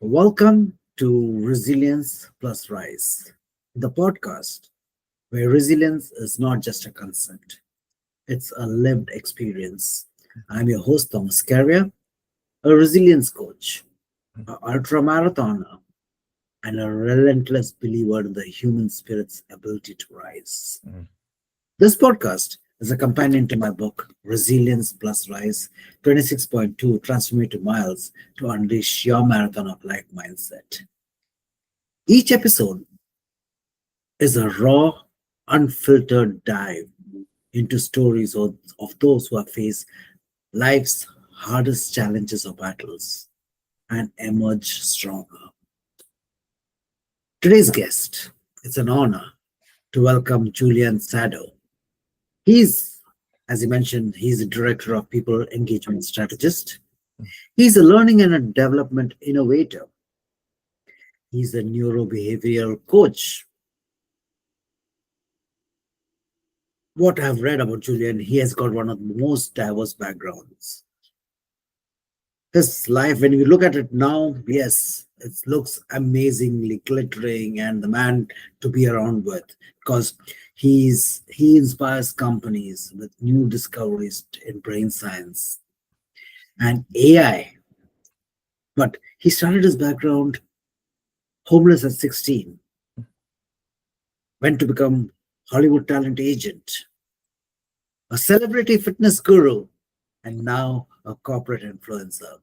Welcome to Resilience plus Rise, the podcast where resilience is not just a concept, it's a lived experience. I'm your host, Thomas Scaria, a resilience coach, an ultra marathoner, and a relentless believer in the human spirit's ability to rise. This podcast is a companion to my book, Resilience plus Rise 26.2 Transformative Miles to Unleash Your Marathon of Life Mindset. Each episode is a raw, unfiltered dive into stories of those who have faced life's hardest challenges or battles and emerge stronger. Today's guest, it's an honor to welcome Julian Sado. He's, as he mentioned, he's a director of people engagement strategist. He's a learning and a development innovator. He's a neuro-behavioral coach. What I've read about Julian, he has got one of the most diverse backgrounds. His life, when you look at it now, yes, it looks amazingly glittering and the man to be around with, because he inspires companies with new discoveries in brain science and AI. But he started his background homeless at 16, went to become Hollywood talent agent, a celebrity fitness guru, and now a corporate influencer.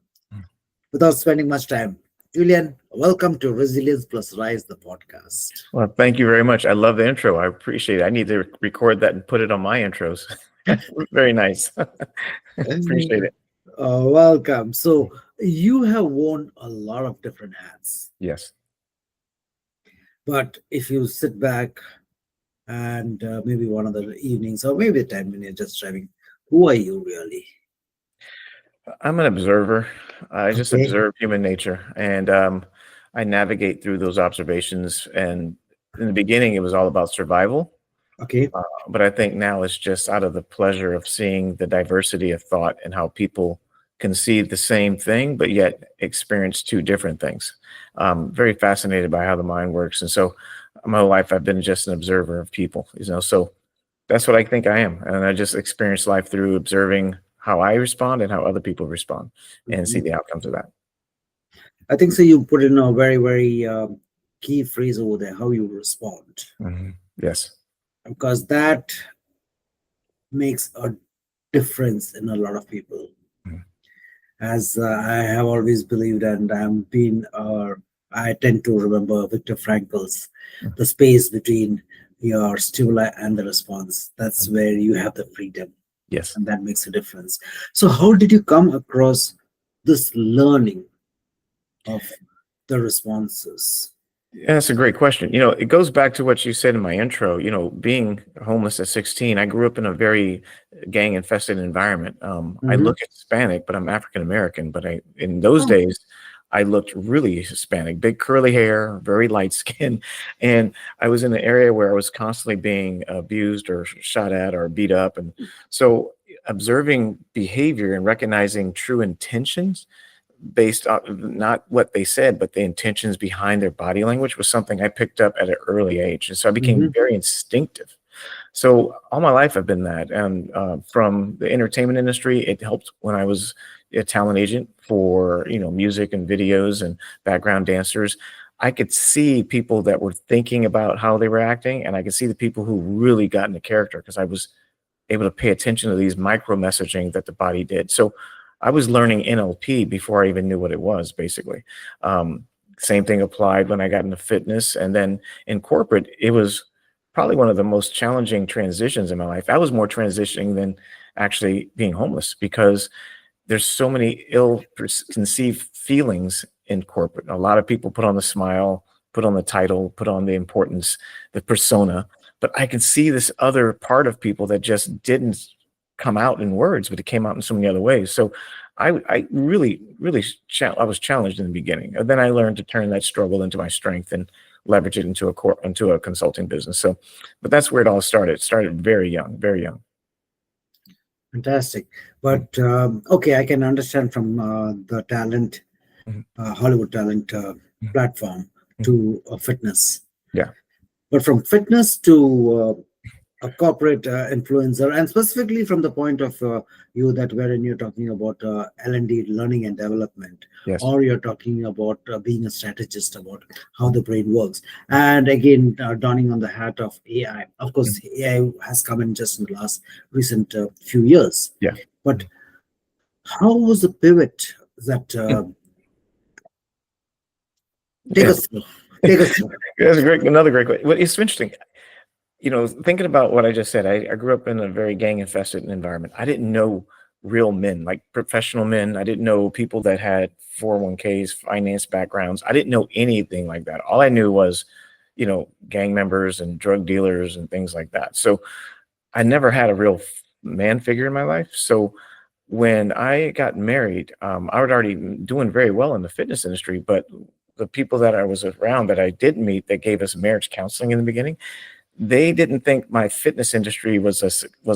Without spending much time, Julian, welcome to Resilience plus Rise, the podcast. Well, thank you very much. I love the intro. I appreciate it. I need to record that and put it on my intros. Very nice. Appreciate it. Welcome. So you have worn a lot of different hats. Yes. But if you sit back and maybe one of the evenings or maybe the time when you're just driving, who are you really? I'm an observer. I just Okay. observe human nature, and I navigate through those observations. And in the beginning, it was all about survival. Okay. But I think now it's just out of the pleasure of seeing the diversity of thought and how people can see the same thing, but yet experience two different things. Very fascinated by how the mind works. And so my whole life, I've been just an observer of people, so that's what I think I am. And I just experience life through observing how I respond and how other people respond and see the outcomes of that. I think so. You put in a very, very key phrase over there, how you respond. Yes. Because that makes a difference in a lot of people. As I have always believed, and I tend to remember Viktor Frankl's, the space between your stimuli and the response. That's where you have the freedom. Yes. And that makes a difference. So how did you come across this learning of the responses? Yeah, that's a great question. It goes back to what you said in my intro. Being homeless at 16, I grew up in a very gang-infested environment. I look Hispanic, but I'm African American. But in those days, I looked really Hispanic, big curly hair, very light skin, and I was in an area where I was constantly being abused or shot at or beat up. And so observing behavior and recognizing true intentions based on not what they said, but the intentions behind their body language was something I picked up at an early age. And so I became very instinctive. So all my life I've been that. And from the entertainment industry, it helped when I was a talent agent for, music and videos and background dancers. I could see people that were thinking about how they were acting, and I could see the people who really got into character because I was able to pay attention to these micro messaging that the body did. So I was learning NLP before I even knew what it was, basically. Same thing applied when I got into fitness. And then in corporate, it was probably one of the most challenging transitions in my life. I was more transitioning than actually being homeless because there's so many ill-conceived feelings in corporate. A lot of people put on the smile, put on the title, put on the importance, the persona. But I could see this other part of people that just didn't come out in words, but it came out in so many other ways. So I really I was challenged in the beginning. And then I learned to turn that struggle into my strength and leverage it into a consulting business. So, but that's where it all started. It started very young, very young. Fantastic. But okay, I can understand from the talent Mhm. Hollywood talent Mhm. platform Mhm. to fitness. Yeah. But from fitness to a corporate influencer, and specifically from the point of you that wherein you're talking about L&D, learning and development, Yes. or you're talking about being a strategist about how the brain works. And again, donning on the hat of AI. Of course, Mhm. AI has come in just in the last recent few years. Yeah. But how was the pivot that take Yeah. us through? Take us through. That's a great, another great question. Well, it's interesting. Thinking about what I just said, I grew up in a very gang infested environment. I didn't know real men, like professional men. I didn't know people that had 401ks, finance backgrounds. I didn't know anything like that. All I knew was, gang members and drug dealers and things like that. So I never had a real man figure in my life. So when I got married, I was already doing very well in the fitness industry, but the people that I was around that I did meet that gave us marriage counseling in the beginning, they didn't think my fitness industry was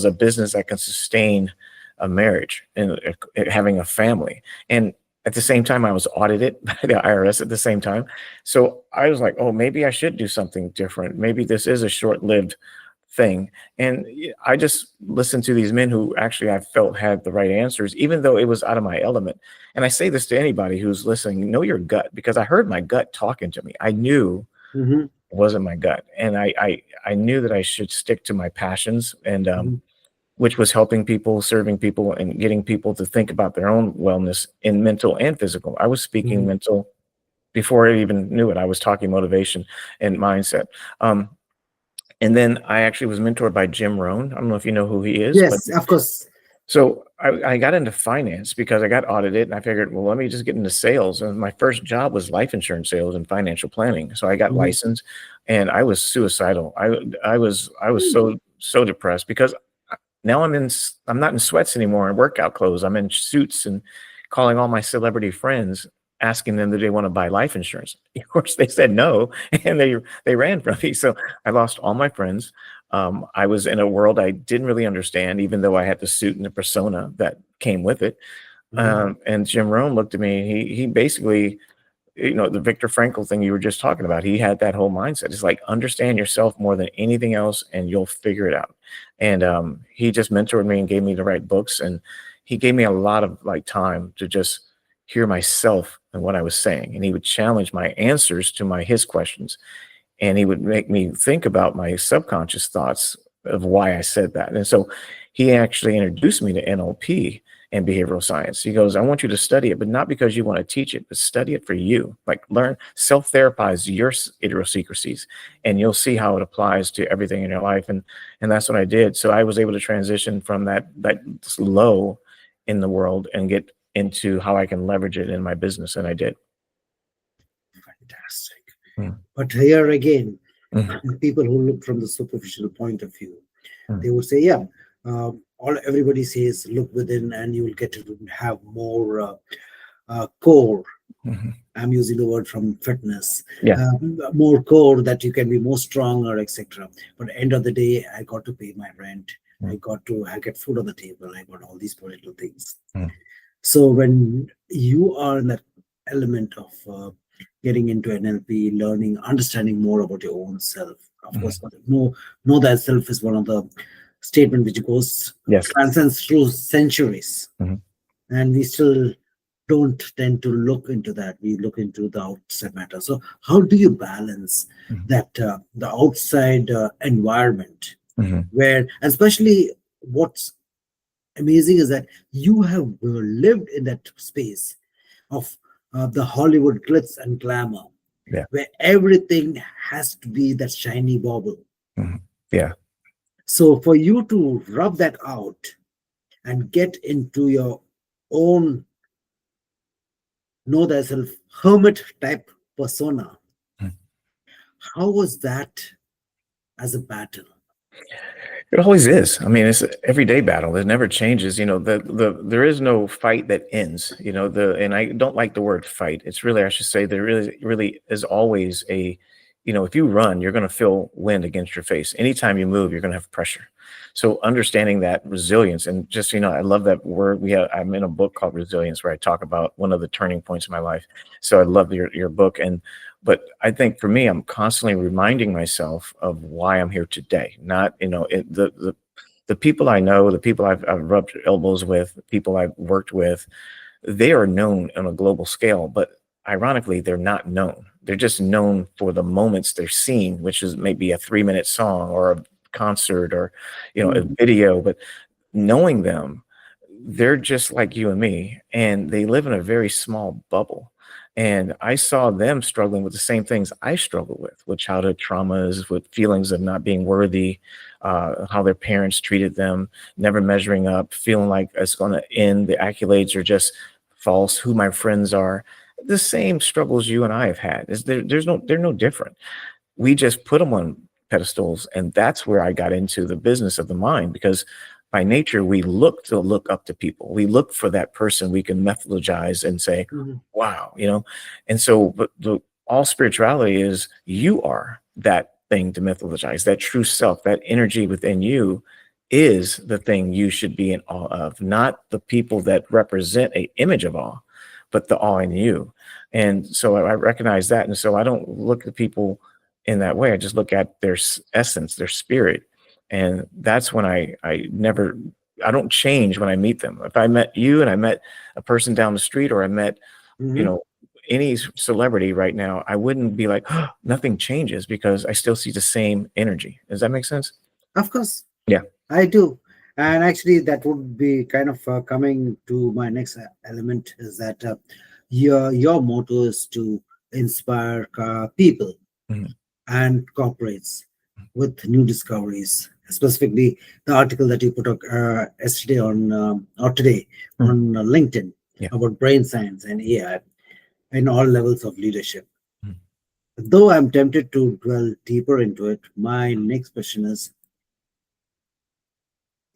a business that can sustain a marriage and having a family. And at the same time, I was audited by the IRS at the same time. So I was like, oh, maybe I should do something different. Maybe this is a short-lived thing. And I just listened to these men who actually I felt had the right answers, even though it was out of my element. And I say this to anybody who's listening, know your gut, because I heard my gut talking to me. I knew Mhm, it wasn't my gut. And I knew that I should stick to my passions, and mhm, which was helping people, serving people, and getting people to think about their own wellness in mental and physical. I was speaking mhm. mental before I even knew it. I was talking motivation and mindset. Um, and then I actually was mentored by Jim Rohn. I don't know if you know who he is, but Yes, of course. so I got into finance because I got audited, and I figured, well, let me just get into sales. And my first job was life insurance sales and financial planning. So I got Mhm, licensed, and I was suicidal. I was so depressed because now I'm not in sweats anymore and workout clothes. I'm in suits and calling all my celebrity friends, asking them, do they want to buy life insurance? Of course, they said no, and they ran from me. So I lost all my friends. I was in a world I didn't really understand, even though I had the suit and the persona that came with it. mhm, And Jim Rohn looked at me. He basically, the Viktor Frankl thing you were just talking about, he had that whole mindset. It's like, understand yourself more than anything else and you'll figure it out. And he just mentored me and gave me the right books, and he gave me a lot of like time to just hear myself and what I was saying, and he would challenge my answers to his questions, and he would make me think about my subconscious thoughts of why I said that. And so he actually introduced me to NLP and behavioral science. He goes, I want you to study it, but not because you want to teach it, but study it for you. Like, learn, self-therapize your idiosyncrasies, and you'll see how it applies to everything in your life. And that's what I did. So I was able to transition from that low in the world and get into how I can leverage it in my business. And I did. fantastic. Mm, But here again, mm, people who look from the superficial point of view, mm, they would say, yeah, all everybody says look within and you will get to have more core. mhm. I'm using the word from fitness, Yeah. uh, more core that you can be more stronger, etc. But at the end of the day, I got to pay my rent. Mm, I get food on the table. I got all these political things. mm, So when you are in that element of getting into NLP, learning, understanding more about your own self, of mhm. course, know thyself is one of the statement which goes Yes. transcends through centuries, Mhm, and we still don't tend to look into that. We look into the outside matter. So how do you balance mhm, that the outside environment, mhm. where especially what's amazing is that you have lived in that space of the Hollywood glitz and glamour, Yeah. where everything has to be that shiny bauble. Mhm. Yeah. So for you to rub that out and get into your own know thyself hermit type persona, Mm. how was that as a battle? It always is. I mean, it's an everyday battle. It never changes. There is no fight that ends. And I don't like the word fight. It's really, I should say, there really is always if you run, you're going to feel wind against your face. Anytime you move, you're going to have pressure. So understanding that resilience, and just, I love that word. I'm in a book called Resilience where I talk about one of the turning points in my life. So I love your book. But I think for me, I'm constantly reminding myself of why I'm here today. Not, the people I know, the people I've rubbed elbows with, the people I've worked with, they are known on a global scale, but ironically, they're not known. They're just known for the moments they're seen, which is maybe a 3-minute song or a concert or, a Mhm. video. But knowing them, they're just like you and me, and they live in a very small bubble. And I saw them struggling with the same things I struggle with childhood traumas, with feelings of not being worthy, how their parents treated them, never measuring up, feeling like it's going to end. The accolades are just false. Who my friends are, the same struggles you and I have had. They're no different. We just put them on pedestals, and that's where I got into the business of the mind, because by nature we look up to people. We look for that person we can methodologize and say, Mhm. wow, and so, but all spirituality is, you are that thing to mythologize. That true self, that energy within you, is the thing you should be in awe of, not the people that represent a image of awe, but the awe in you. And so I recognize that, and so I don't look at people in that way. I just look at their essence, their spirit. And that's when I don't change when I meet them. If I met you and I met a person down the street, or I met, you Mhm. know, any celebrity right now, I wouldn't be like, oh, nothing changes, because I still see the same energy. Does that make sense? Of course, Yeah. I do. And actually, that would be kind of coming to my next element is that your motto is to inspire people Mhm. and corporates with new discoveries. Specifically, the article that you put up yesterday on or today Mhm. on LinkedIn Yeah. about brain science and AI in all levels of leadership. Mhm. Though I'm tempted to dwell deeper into it, my next question is: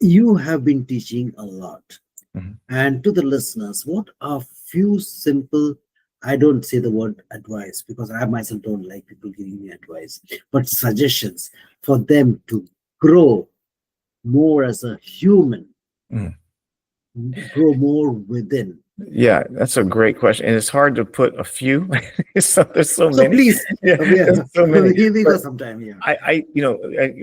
you have been teaching a lot, Mhm. and to the listeners, what are few simple, I don't say the word advice because I myself don't like people giving me advice, but suggestions for them to grow more as a human, Mhm. grow more within? Yeah, that's a great question, and it's hard to put a few. So there's so So many. please, Yeah, there's yeah, so many. we But got some time here.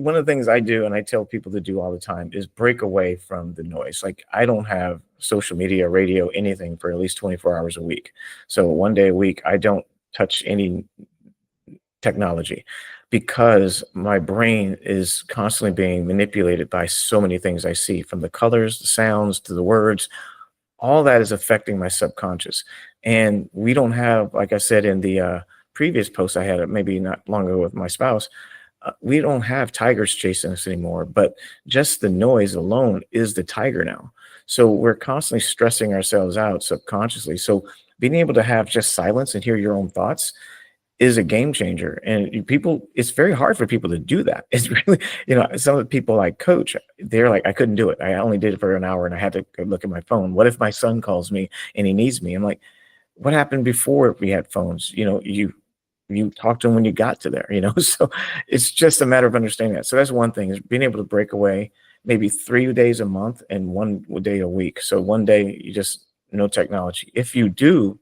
one of the things I do, and I tell people to do all the time, is break away from the noise. Like, I don't have social media, radio, anything for at least 24 hours a week. So one day a week, I don't touch any technology, because my brain is constantly being manipulated by so many things I see, from the colors, the sounds, to the words. All that is affecting my subconscious. And we don't have, like I said in the previous post I had, maybe not long ago, with my spouse, we don't have tigers chasing us anymore, but just the noise alone is the tiger now. So we're constantly stressing ourselves out subconsciously. So being able to have just silence and hear your own thoughts is a game changer. And people, it's very hard for people to do that. It's really, some of the people I coach, they're like, I couldn't do it. I only did it for an hour and I had to go look at my phone. What if my son calls me and he needs me? I'm like, what happened before we had phones? You talked to him when you got to there, so it's just a matter of understanding that. So that's one thing, is being able to break away maybe 3 days a month and one day a week. So one day you just, no technology. If you do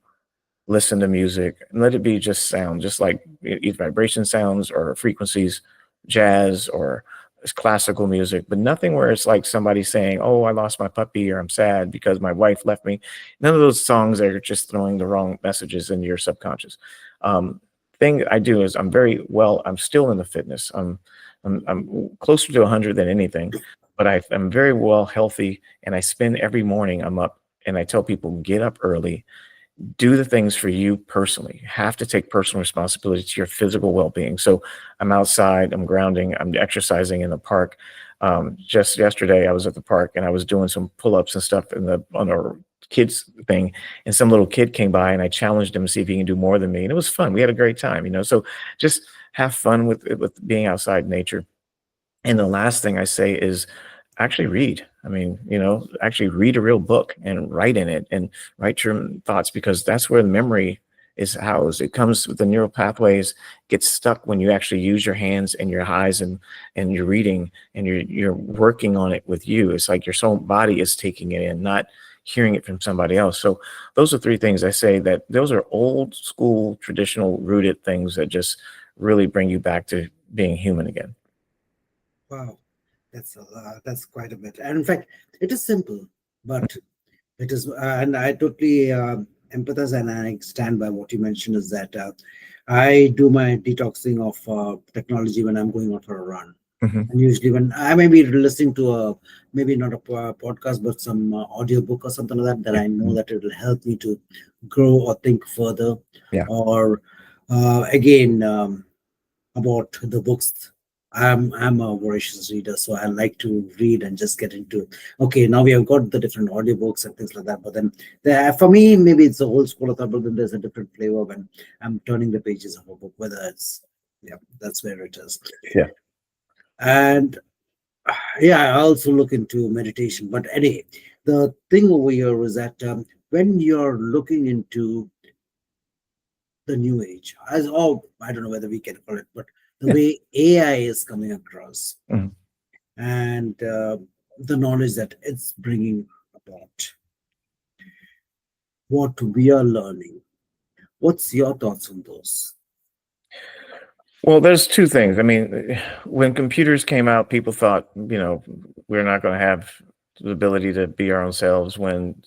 listen to music, and let it be just sound, just like either vibration sounds or frequencies, jazz or classical music, but nothing where it's like somebody saying, oh, I lost my puppy, or I'm sad because my wife left me. None of those songs are just throwing the wrong messages into your subconscious. um, Thing I do is, I'm still in the fitness. I'm closer to 100 than anything, but I'm very well healthy, and I spend every morning, I'm up, and I tell people, get up early, do the things for you personally. You have to take personal responsibility to your physical well-being. So I'm outside, I'm grounding, I'm exercising in the park. Just yesterday, I was at the park and I was doing some pull-ups and stuff on a kids thing, and some little kid came by and I challenged him to see if he can do more than me, and it was fun. We had a great time, So just have fun with being outside nature. And the last thing I say is, actually read. I mean, actually read a real book and write in it and write your thoughts, because that's where the memory is housed. It comes with the neural pathways, gets stuck when you actually use your hands and your eyes and you're reading and you're working on it with you. It's like your soul body is taking it in, not hearing it from somebody else. So those are three things I say that those are old school, traditional, rooted things that just really bring you back to being human again. Wow, that's quite a bit. And in fact, it is simple, but it is, and I totally empathize and I stand by what you mentioned is that I do my detoxing of technology when I'm going out for a run. Mm-hmm. And usually when I may be listening to maybe not a podcast, but some audio book or something like that, that I know that it will help me to grow or think further. Yeah. Or again, about the books. I'm a voracious reader, so I like to read and just get into. Okay, now we have got the different audiobooks and things like that. But then, for me, maybe it's the old school of thought, but then there's a different flavor when I'm turning the pages of a book. Whether it's that's where it is. Yeah. And I also look into meditation. But anyway, the thing over here is that when you're looking into the new age, I don't know whether we can call it, but the way AI is coming across and the knowledge that it's bringing about, what we are learning. What's your thoughts on those? Well, there's two things. I mean, when computers came out, people thought, we're not going to have the ability to be our own selves. When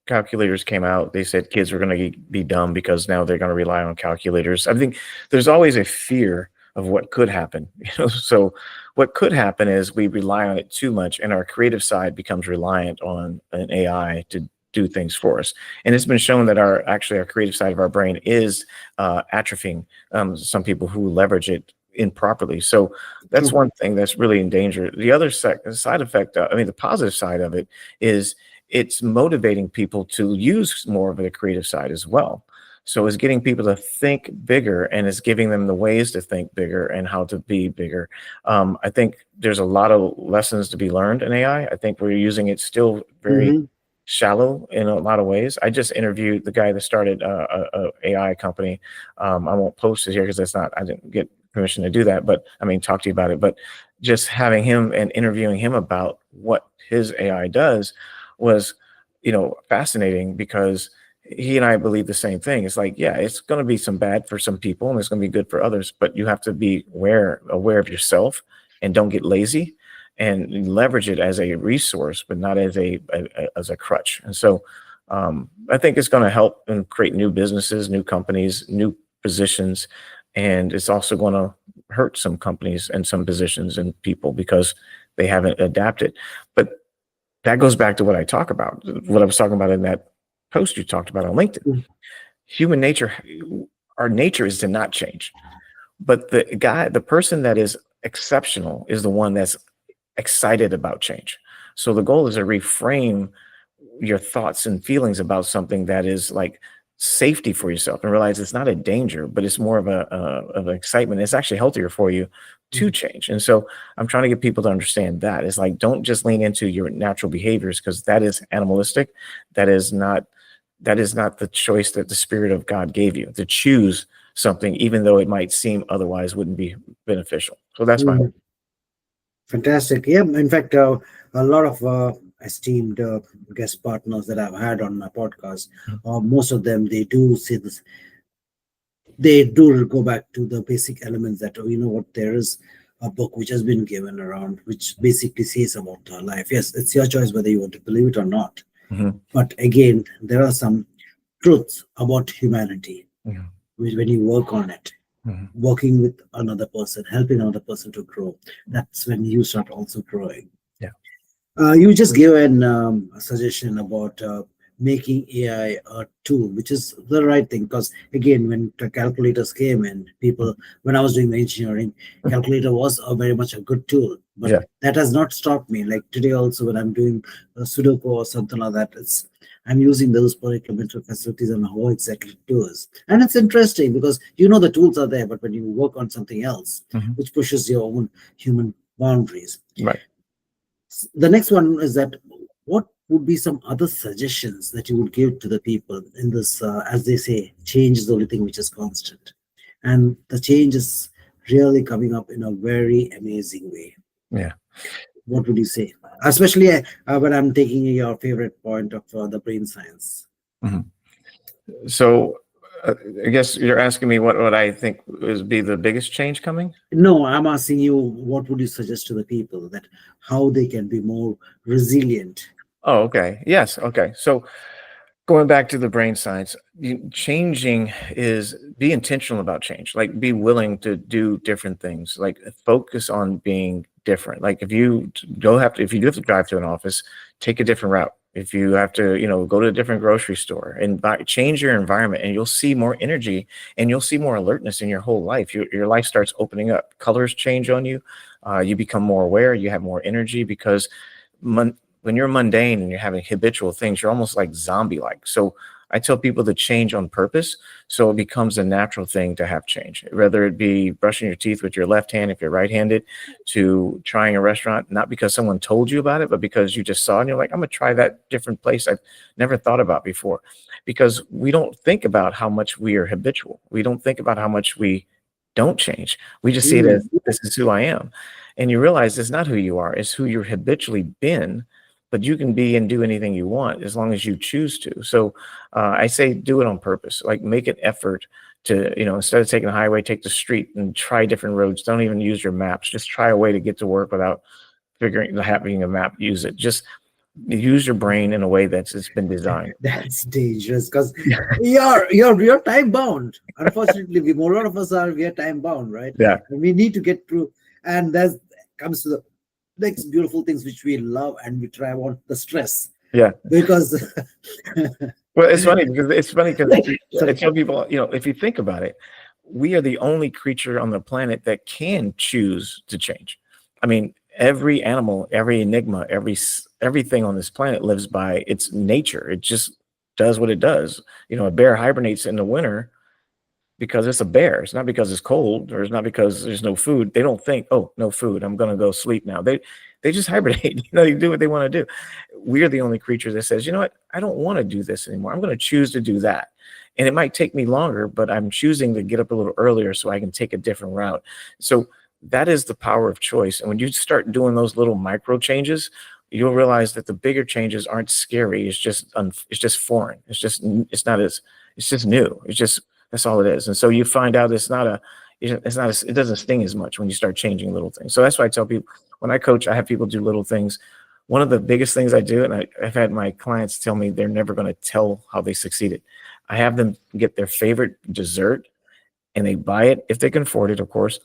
calculators came out, they said kids were going to be dumb because now they're going to rely on calculators. I think there's always a fear of what could happen. So what could happen is we rely on it too much, and our creative side becomes reliant on an AI to do things for us. And it's been shown that our creative side of our brain is atrophying. Some people who leverage it improperly. So that's one thing that's really in danger. The other side effect, the positive side of it is it's motivating people to use more of the creative side as well. So it's getting people to think bigger, and it's giving them the ways to think bigger and how to be bigger. I think there's a lot of lessons to be learned in AI. I think we're using it still very shallow in a lot of ways. I just interviewed the guy that started a AI company. I won't post it here because I didn't get permission to do that, but talk to you about it. But just having him and interviewing him about what his AI does was, fascinating, because he and I believe the same thing. It's like, it's going to be some bad for some people and it's going to be good for others, but you have to be aware of yourself and don't get lazy and leverage it as a resource, but not as a crutch. And so I think it's going to help and create new businesses, new companies, new positions. And it's also going to hurt some companies and some positions and people because they haven't adapted. But that goes back to what I was talking about in that post you talked about on LinkedIn. Human nature, our nature is to not change. But the person that is exceptional is the one that's excited about change. So the goal is to reframe your thoughts and feelings about something that is like safety for yourself, and realize it's not a danger, but it's more of an excitement. It's actually healthier for you to change. And so I'm trying to get people to understand that. It's like, don't just lean into your natural behaviors, because that is animalistic. That is not the choice that the Spirit of God gave you, to choose something, even though it might seem otherwise wouldn't be beneficial. So that's my hope. Fantastic. Yeah, in fact, a lot of esteemed guest partners that I've had on my podcast, most of them, they do say this. They do go back to the basic elements that, there is a book which has been given around, which basically says about life. Yes, it's your choice whether you want to believe it or not. But again, there are some truths about humanity, when you work on it. Working with another person, helping another person to grow, that's when you start also growing. You just gave a suggestion about making AI a tool, which is the right thing, because again, when the calculators came in, when I was doing the engineering, calculator was very much a good tool, but that has not stopped me. Like today also, when I'm doing a Sudoku or something like that, I'm using those particular mental facilities and how exactly it does. And it's interesting because the tools are there, but when you work on something else, which pushes your own human boundaries. Right. The next one is that what would be some other suggestions that you would give to the people in this, as they say, change is the only thing which is constant, and the change is really coming up in a very amazing way. Yeah. What would you say, especially when I'm taking your favorite point of the brain science? Mhm. So I guess you're asking me what I think is be the biggest change coming. No, I'm asking you, what would you suggest to the people that how they can be more resilient? Oh, okay. Yes. Okay. So going back to the brain science, changing is be intentional about change. Like be willing to do different things. Like focus on being different. Like if you if you do have to drive to an office, take a different route. If you have to, go to a different grocery store and change your environment, and you'll see more energy and you'll see more alertness in your whole life. Your life starts opening up. Colors change on you. You become more aware. You have more energy because when you're mundane and you're having habitual things, you're almost like zombie-like. So I tell people to change on purpose, so it becomes a natural thing to have change, whether it be brushing your teeth with your left hand if you're right-handed, to trying a restaurant, not because someone told you about it, but because you just saw it and you're like, I'm gonna try that different place I've never thought about before. Because we don't think about how much we are habitual. We don't think about how much we don't change. We just see it Mm. as this is who I am. And you realize it's not who you are, it's who you're habitually been, but you can be and do anything you want as long as you choose to. So I say do it on purpose. Like make an effort to, instead of taking the highway, take the street and try different roads. Don't even use your maps. Just try a way to get to work without having a map. Use it. Just use your brain in a way that's it's been designed. That's dangerous because you're time bound. Unfortunately, a lot of us we are time bound, right? Yeah. And we need to get through, and that comes to the next beautiful things which we love, and we try on the stress. Yeah. Because well, it's funny because I sorry. tell people, if you think about it, we are the only creature on the planet that can choose to change. I mean, every animal, every enigma, everything on this planet lives by its nature. It just does what it does. A bear hibernates in the winter because it's a bear. It's not because it's cold, or it's not because there's no food. They don't think, oh, no food, I'm gonna go sleep now. They just hibernate. They do what they want to do. We're the only creature that says, you know what, I don't want to do this anymore. I'm going to choose to do that. And it might take me longer, but I'm choosing to get up a little earlier so I can take a different route. So that is the power of choice. And when you start doing those little micro changes, you'll realize that the bigger changes aren't scary. It's just foreign. It's just new. That's all it is. And so you find out it doesn't sting as much when you start changing little things. So that's why I tell people, when I coach, I have people do little things. One of the biggest things I do, and I've had my clients tell me they're never going to tell how they succeeded. I have them get their favorite dessert and they buy it, if they can afford it, of course,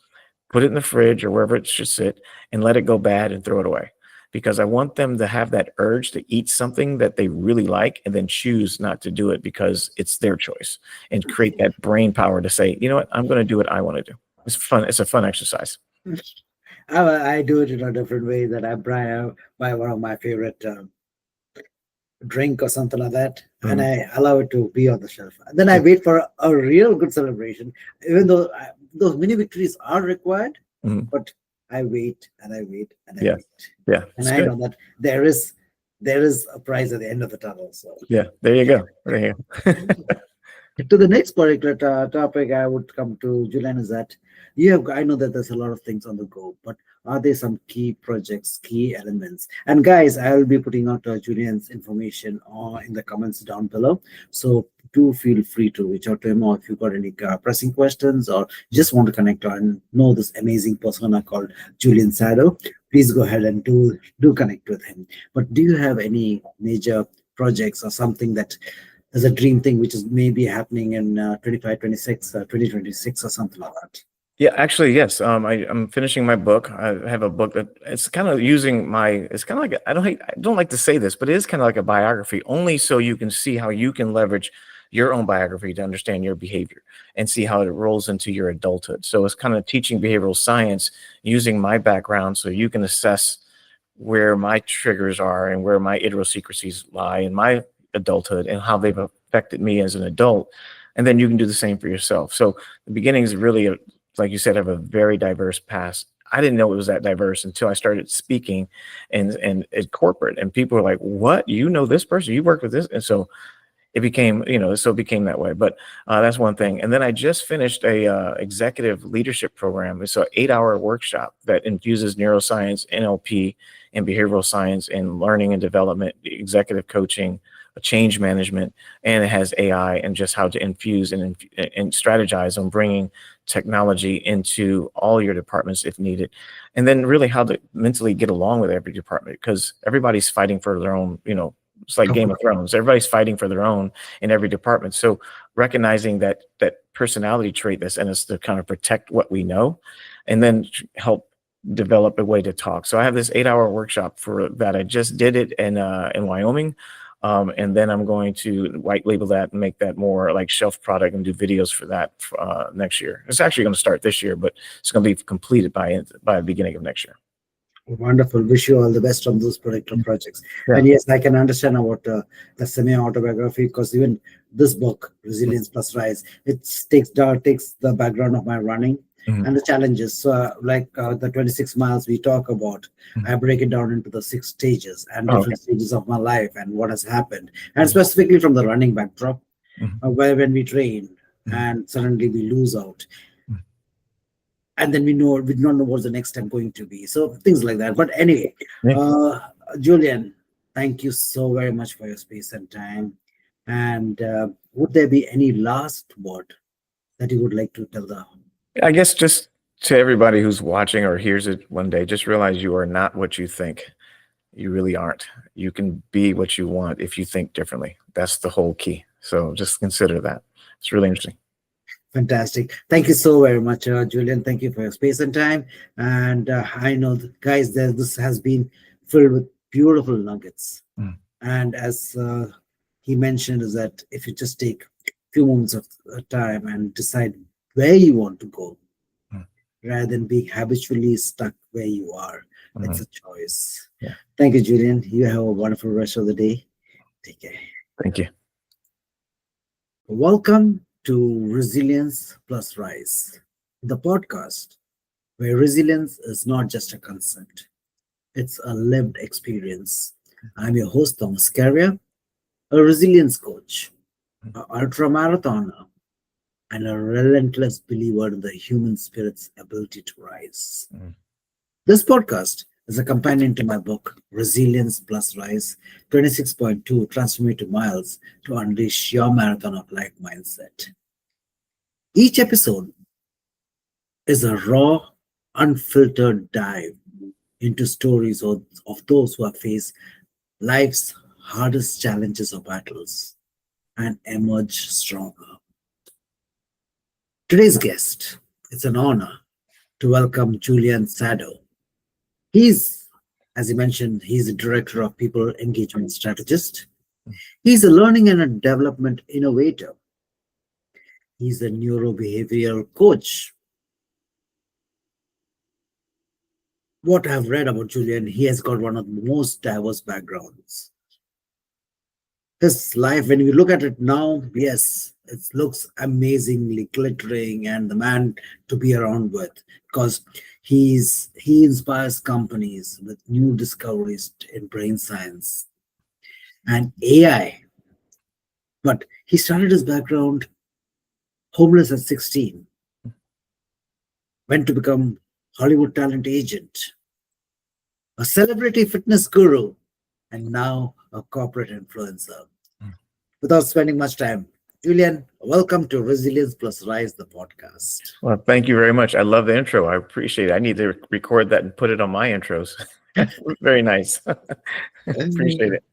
put it in the fridge or wherever it should sit and let it go bad and throw it away. Because I want them to have that urge to eat something that they really like and then choose not to do it because it's their choice, and create that brain power to say, you know what, I'm going to do what I want to do. It's fun. It's a fun exercise. I do it in a different way, that I buy one of my favorite drink or something like that, and I allow it to be on the shelf. Then I wait for a real good celebration, even though those mini victories are required, but I wait and I wait and I wait. Yeah. And I know that there is a prize at the end of the tunnel. So yeah, there you go. to the next particular topic I would come to, Julian, is that I know that there's a lot of things on the go, but are there some key projects, key elements? And guys, I will be putting out Julian's information in the comments down below. So do feel free to reach out to him, or if you've got any pressing questions or just want to connect and know this amazing persona called Julian Sado, please go ahead and do connect with him. But do you have any major projects or something that is a dream thing which is maybe happening in 25, 26, 2026 or something like that? Yeah, actually, yes. I'm finishing my book. I have a book that it's kind of using it's kind of like, I don't like to say this, but it is kind of like a biography, only so you can see how you can leverage your own biography to understand your behavior and see how it rolls into your adulthood. So it's kind of teaching behavioral science using my background so you can assess where my triggers are and where my idiosyncrasies lie in my adulthood and how they've affected me as an adult. And then you can do the same for yourself. So the beginning is really like you said, have a very diverse past. I didn't know it was that diverse until I started speaking and at corporate, and people were like, what, you know this person, you work with this? And so it became, so it became that way. But that's one thing. And then I just finished a executive leadership program. It's an 8-hour workshop that infuses neuroscience, NLP, and behavioral science and learning and development, executive coaching, change management, and it has AI and just how to infuse and strategize on bringing technology into all your departments if needed. And then really how to mentally get along with every department, because everybody's fighting for their own, it's like Game of Thrones. Everybody's fighting for their own in every department. So recognizing that personality trait that's in us to kind of protect what we know, and then help develop a way to talk. So I have this 8-hour workshop for that. I just did it in Wyoming. And then I'm going to white label that and make that more like shelf product and do videos for that next year. It's actually going to start this year, but it's going to be completed by the beginning of next year. Wonderful. Wish you all the best on those particular projects. Yeah. And yes, I can understand about the semi-autobiography, because even this book, Resilience+RISE, it takes the background of my running and the challenges. So like the 26 miles we talk about, I break it down into the 6 stages and different stages of my life and what has happened. And specifically from the running backdrop, where when we train and suddenly we lose out. And then we don't know what the next step going to be. So things like that. But anyway, Julian, thank you so very much for your space and time. And would there be any last word that you would like to tell the? I guess just to everybody who's watching or hears it one day, just realize you are not what you think. You really aren't. You can be what you want if you think differently. That's the whole key. So just consider that. It's really interesting. Fantastic. Thank you so very much, Julian. Thank you for your space and time. And I know, guys, this has been filled with beautiful nuggets. And as he mentioned, is that if you just take a few moments of time and decide where you want to go, rather than being habitually stuck where you are, it's a choice. Yeah. Thank you, Julian. You have a wonderful rest of the day. Take care. Thank you. Welcome to Resilience+RISE, the podcast where resilience is not just a concept, it's a lived experience. I'm your host, Thomas Scaria, a resilience coach, an ultra-marathoner, and a relentless believer in the human spirit's ability to rise. This podcast is a companion to my book, Resilience+RISE, 26.2 Transformative Miles to Unleash Your Marathon of Life Mindset. Each episode is a raw, unfiltered dive into stories of those who have faced life's hardest challenges or battles and emerge stronger. Today's guest, it's an honor to welcome Julian Sado. He's, as he mentioned, he's the director of people engagement strategist. He's a learning and a development innovator. He's a neuro-behavioral coach. What I've read about Julian, he has got one of the most diverse backgrounds. His life, when we look at it now, yes, it looks amazingly glittering and the man to be around with, because he inspires companies with new discoveries in brain science and AI. But he started his background homeless at 16, went to become Hollywood talent agent, a celebrity fitness guru, and now a corporate influencer. Without spending much time, Julian, welcome to Resilience+RISE, the podcast. Well, thank you very much. I love the intro. I appreciate it. I need to record that and put it on my intros. Very nice. Appreciate it.